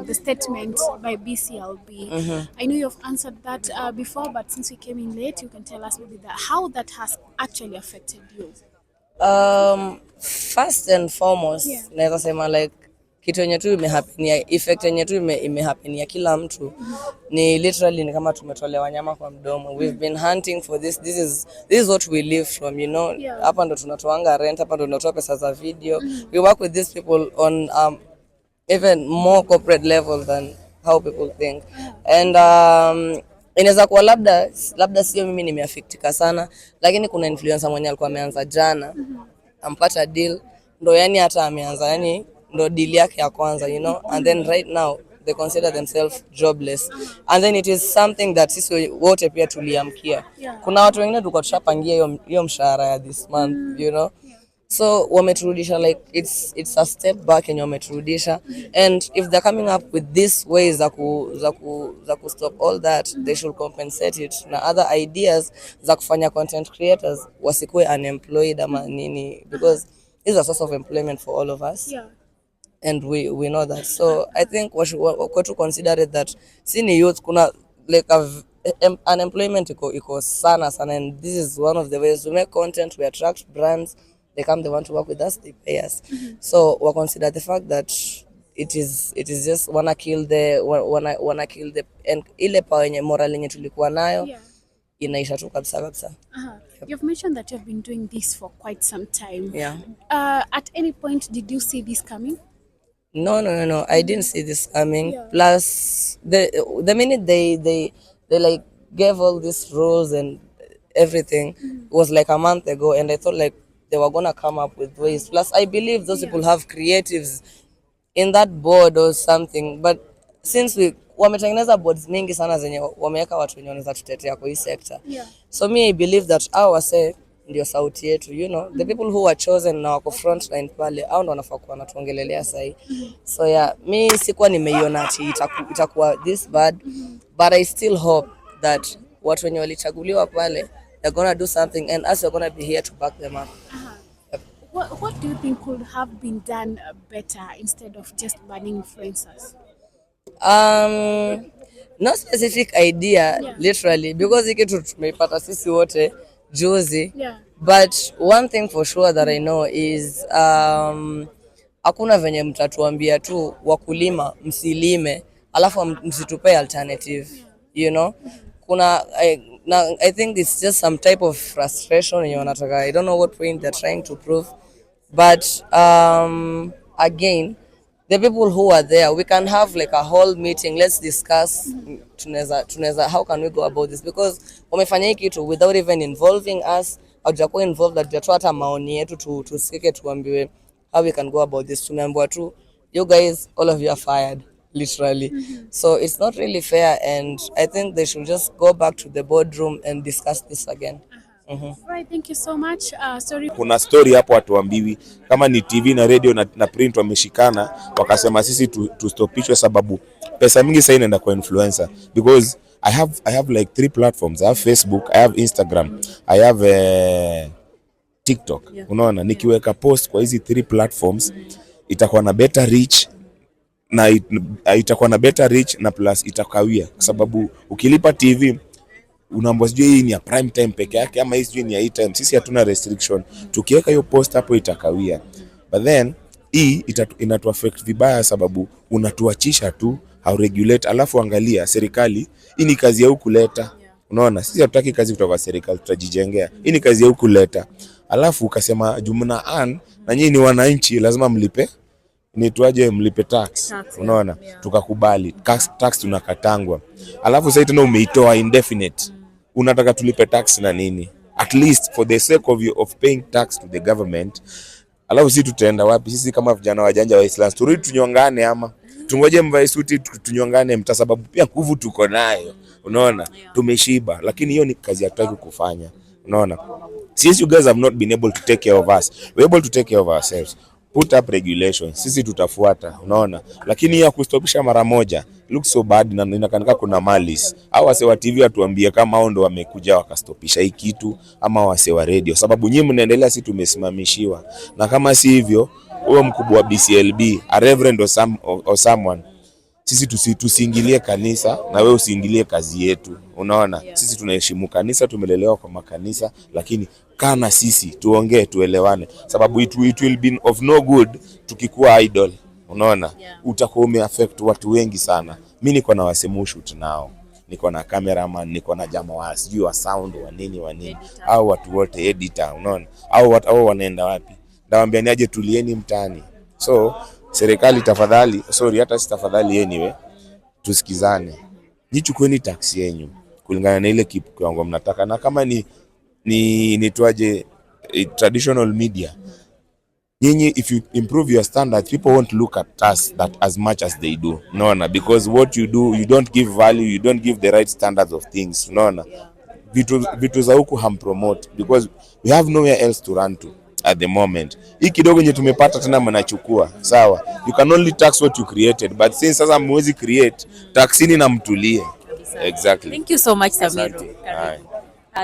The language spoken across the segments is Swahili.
the statement by BCLB. I know you've answered that before, but since we came in late, you can tell us maybe how that has actually affected you. First and foremost, naweza sema like kitu yenye tu imehapenia, effect yenye tu imehapenia kila mtu ni literally ni kama tumetolewa wanyama kwa mdomo. We've been hunting for this. This is what we live from, you know. Hapa ndo tunatoanga rent, hapa ndo tunatoa pesa za video. We work with these people on even more corporate level than how people think. And inaweza kuwa labda sio mimi nimeaffectika sana, lakini kuna influencer mwenye alikuwa ameanza jana, ampata deal, ndo yani hata ameanza yani ndo deal yake ya kwanza, you know, and then right now they consider themselves jobless, and then it is something that sisi wote pia tuliamkia. Kuna watu wengine tulikuwa tushapangia hiyo mshahara ya this month, you know. So wameturudisha like it's a step back and wameturudisha, and if they're coming up with these ways za ku stop all that, they should compensate it na other ideas za kufanya content creators wasikuwe unemployed ama nini, because it's a source of employment for all of us. And we know that. So I think what to consider it that sini youth kuna like unemployment iko sana, and this is one of the ways we make content, we attract brands. They come, they want to work with us, they pay us. So we consider the fact that it is just wanna kill the and ile power yenye moral yenye tulikuwa nayo inaisha tu kabisa. You've mentioned that you've been doing this for quite some time. At any point did you see this coming? No, I didn't see this coming. Plus the minute they like gave all these rules and everything, was like a month ago, and I thought like they were gonna come up with ways. Plus I believe those people have creatives in that board or something, but since wametengeneza boards mingi sana zenye wameweka watu wenye wanaweza tutetea kwa hii sector. So me I believe that our say ndio sauti yetu, you know, the people who were chosen na wako front line pale, au ndo wanafaa kuwa natuongelelea sahi. So me sikuwa nimeiona ati itakuwa this bad, but I still hope that watu wenye walichaguliwa pale they're gonna do something, and us are gonna be here to back them up. What do you think could have been done better instead of just banning influencers? No specific idea, literally, because ikitu tumeipata sisi wote juzi. But one thing for sure that I know is hakuna venye mtatuambia tu wakulima msilime alafu msitupe alternative, you know. I think it's just some type of frustration in wanataka. I don't know what point they're trying to prove, but again, the people who are there, we can have like a whole meeting, let's discuss tunaweza how can we go about this, because wamefanya hii kitu without even involving us, haujakuwa involved, hujatoa hata maoni yetu tusikike tuambiwe how we can go about this. Tumeambiwa tu you guys, all of you are fired, literally. So it's not really fair, and I think they should just go back to the boardroom and discuss this again. Right, thank you so much. Sorry. Kuna story hapo watuambiwi kama ni TV na radio na print wameshikana, wakasema sisi tustopishwe sababu pesa mingi sasa inaenda kwa influencer, because I have like 3 platforms. I have Facebook, I have Instagram, I have TikTok. Unaona, nikiweka post kwa hizi 3 platforms itakuwa na better reach, na itakuwa na better reach na plus itakawia, kwa sababu ukilipa TV unaambiwa sijui hii ni ya prime time peke yake ama hii sijui ni ya hii time. Sisi hatuna restriction, tukiweka hiyo post hapo itakawia, but then hii inatu affect vibaya sababu unatuachisha tu, how regulate. Alafu angalia serikali, hii ni kazi ya kuleta. Unaona, sisi hatutaki kazi kutoka serikali, tutajijengea. Hii ni kazi ya kuleta. Alafu ukasema jumna na nyinyi ni wananchi lazima mlipe, ni tuaje mlipe tax. Unaona, tukakubali tax tunakatangwa. Alafu sasa tena umeitoa indefinite, unataka tulipe tax na nini? At least for the sake of paying tax to the government. Alafu sisi tutaenda wapi sisi kama vijana wajanja wa Islam? Turudi tunyongane ama tungoje mvae suti tunyongane? Mtasababu pia nguvu tuko nayo. Unaona, tumeshiba, lakini hiyo ni kazi hatutaki kufanya. Unaona, since you guys have not been able to take care of us, we're able to take care of ourselves. Put up regulations, sisi tutafuata. Unaona, lakini ya kustopisha mara moja looks so bad, na inakanika kuna malice. Au wase wa TV atuambie kama hao ndo wamekuja wakastopisha hii kitu, ama wase wa radio, sababu nyinyi mnaendelea, sisi tumesimamishiwa. Na kama si hivyo huyo mkubwa wa BCLB, a reverend or someone, sisi tusiingilie kanisa na wewe usiingilie kazi yetu. Unaona, sisi tunaheshimu kanisa, tumelelewa kwa makanisa, lakini kana sisi tuongee, tuelewane, sababu it will be of no good tukikuwa idol. Unaona, utakuwa umeaffect watu wengi sana. Mimi niko na wasemushu tunao, niko na cameraman, niko na jamaa wa sijui wa sound wa nini au watu wote editor. Unaona, au wanaenda wapi? Ndawaambia niaje, tulieni mtaani. So serikali tafadhali, sorry, hata si tafadhali, anyway, tusikizane. Nichukueni taksi yenu kulingana na ile kiwango mnataka, na kama ni tuaje traditional media, nyinyi, if you improve your standards, people won't look at us that as much as they do. Unaona, because what you do, you don't give value, you don't give the right standards of things. Unaona, vitu za huku hampromote because we have nowhere else to run to at the moment. Hii kidogo nye tumepata tena mnachukua. Sawa, you can only tax what you created, but since sasa mwezi create, taxini na mtulie. Exactly. Thank you so much, Samiro.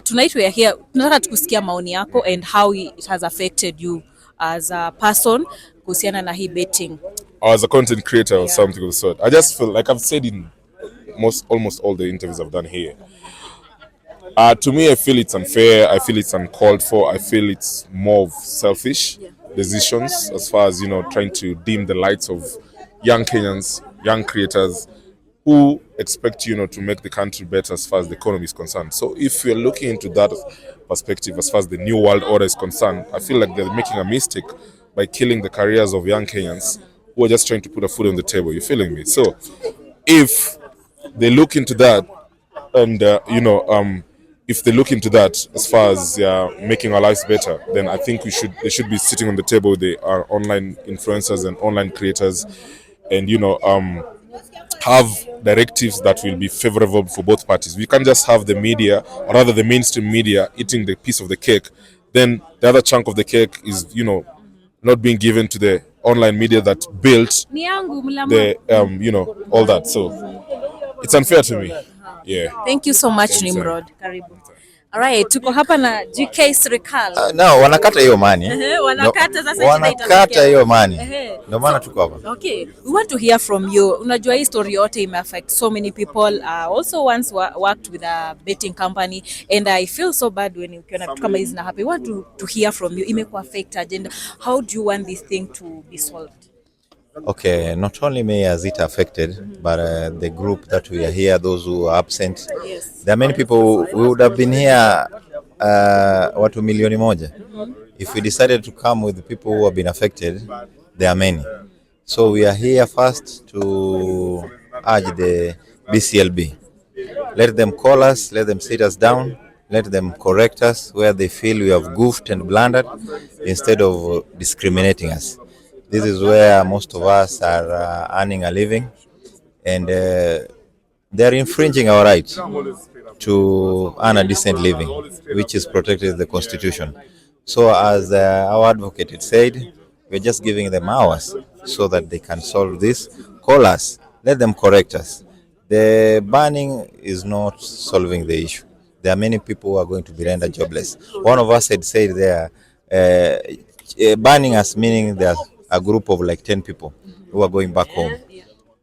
Tonight we are here, tunataka tukusikia maoni yako and how it has affected you as a person kuhusiana na hii betting. As a content creator or something of the sort. I just feel like I've said in almost all the interviews I've done here. To me, I feel it's unfair. I feel it's uncalled for. I feel it's more of selfish decisions as far as, trying to dim the lights of young Kenyans, young creators who expect, to make the country better as far as the economy is concerned. So if you're looking into that perspective as far as the new world order is concerned, I feel like they're making a mistake by killing the careers of young Kenyans who are just trying to put a food on the table. You're feeling me? So if they look into that and, if they look into that as far as making our lives better, then I think they should be sitting on the table with the online influencers and online creators, and have directives that will be favorable for both parties. We can't just have the media, or rather the mainstream media, eating the piece of the cake. Then the other chunk of the cake is, not being given to the online media that built the, all that. So it's unfair to me. Yeah. Thank you so much, Nimrod. Karibu. Alright, tuko hapa na GK Serikali. No, wanakata hiyo mani. Wanakata sasa wanakata hiyo mani. Ndio maana tuko hapa. Okay, we want to hear from you. Unajua hii story yote ime affect so many people. Also once worked with a betting company, and I feel so bad when ukiona vitu kama hizi na happen. We want to hear from you. Imekuwa affected, and how do you want this thing to be solved? Okay, not only me has it affected, but the group that we are here, those who are absent, Yes. there are many people who would have been here, watu milioni moja. If we decided to come with the people who have been affected, there are many. So we are here first to urge the BCLB. Let them call us, let them sit us down, let them correct us where they feel we have goofed and blundered instead of discriminating us. This is where most of us are earning a living, and they're infringing our right to earn a decent living, which is protected in the Constitution. So as our advocate had said, we're just giving them hours so that they can solve this. Call us, let them correct us. The banning is not solving the issue. There are many people who are going to be rendered jobless. One of us had said there, banning us meaning there's a group of like 10 people who are going back home.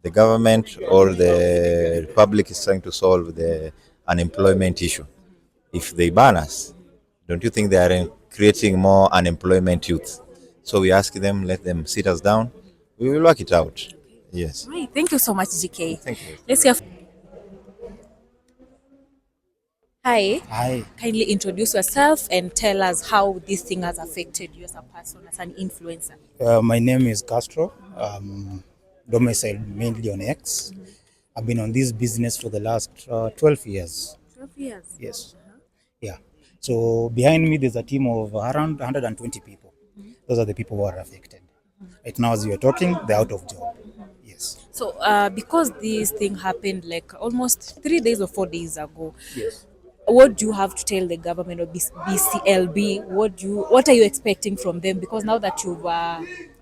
The government or the republic is trying to solve the unemployment issue. If they ban us, don't you think they are creating more unemployment youth? So we ask them, let them sit us down. We will work it out. Yes. Right. Thank you so much, GK. Thank you. Let's hear. Hi. Hi. Kindly introduce yourself and tell us how this thing has affected you as a person, as an influencer. My name is Castro. Domiciled mainly on X. I've been on this business for the last 12 years. 12 years? Yes. Yeah. So behind me, there's a team of around 120 people. Those are the people who are affected. Right now, as we are talking, they're out of job. Yes. So because this thing happened like almost 3 days or 4 days ago, Yes. what do you have to tell the government or BCLB? What are you expecting from them? Because now that you've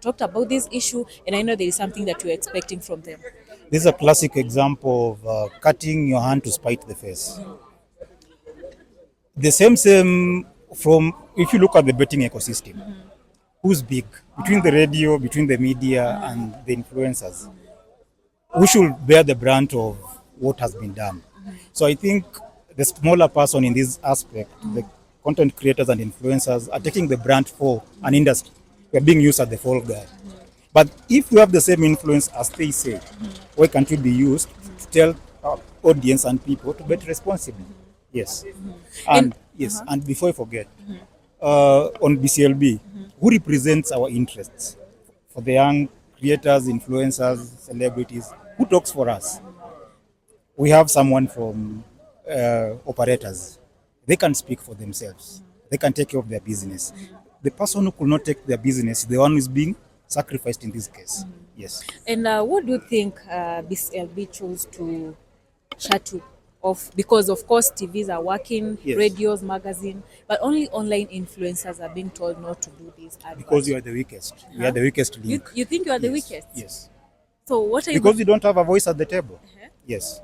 talked about this issue, and I know there is something that you're expecting from them. This is a classic example of cutting your hand to spite the face. The same from, if you look at the betting ecosystem, who's big between the radio, between the media, and the influencers. We should bear the brunt of what has been done. So I think the smaller person in this aspect, the content creators and influencers, are taking the brunt for an industry. We are being used as the fall guy. But if we have the same influence as they say, why can't we be used to tell our audience and people to bet responsibly? Yes. And yes, and before I forget, on BCLB, who represents our interests for the young creators, influencers, celebrities? Who talks for us? We have someone from operators. They can speak for themselves. They can take care of their business. The person who could not take their business is the one who is being sacrificed in this case. Yes. And what do you think BCLB chose to shut off? Because of course TVs are working, Yes. radios, magazine, but only online influencers are being told not to do this. Because you are the weakest. We are the weakest link. You think you are the Yes. weakest? Yes. So what are you? Because you don't have a voice at the table. Yes.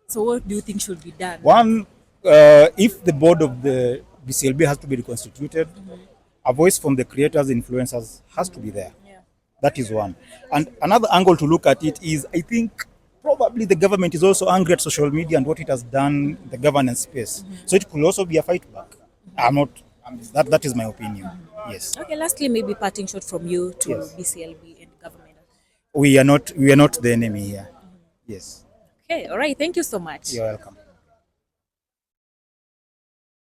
So what do you think should be done? One, if the board of the BCLB has to be reconstituted, a voice from the creators, influencers has to be there. Yeah. That is one. And another angle to look at it is, I think probably the government is also angry at social media and what it has done in the governance space. So it could also be a fight back. That is my opinion. Yes. Okay, lastly, maybe parting shot from you to Yes. BCLB and government. We are not the enemy here. Yes. Okay, all right. Thank you so much. You're welcome.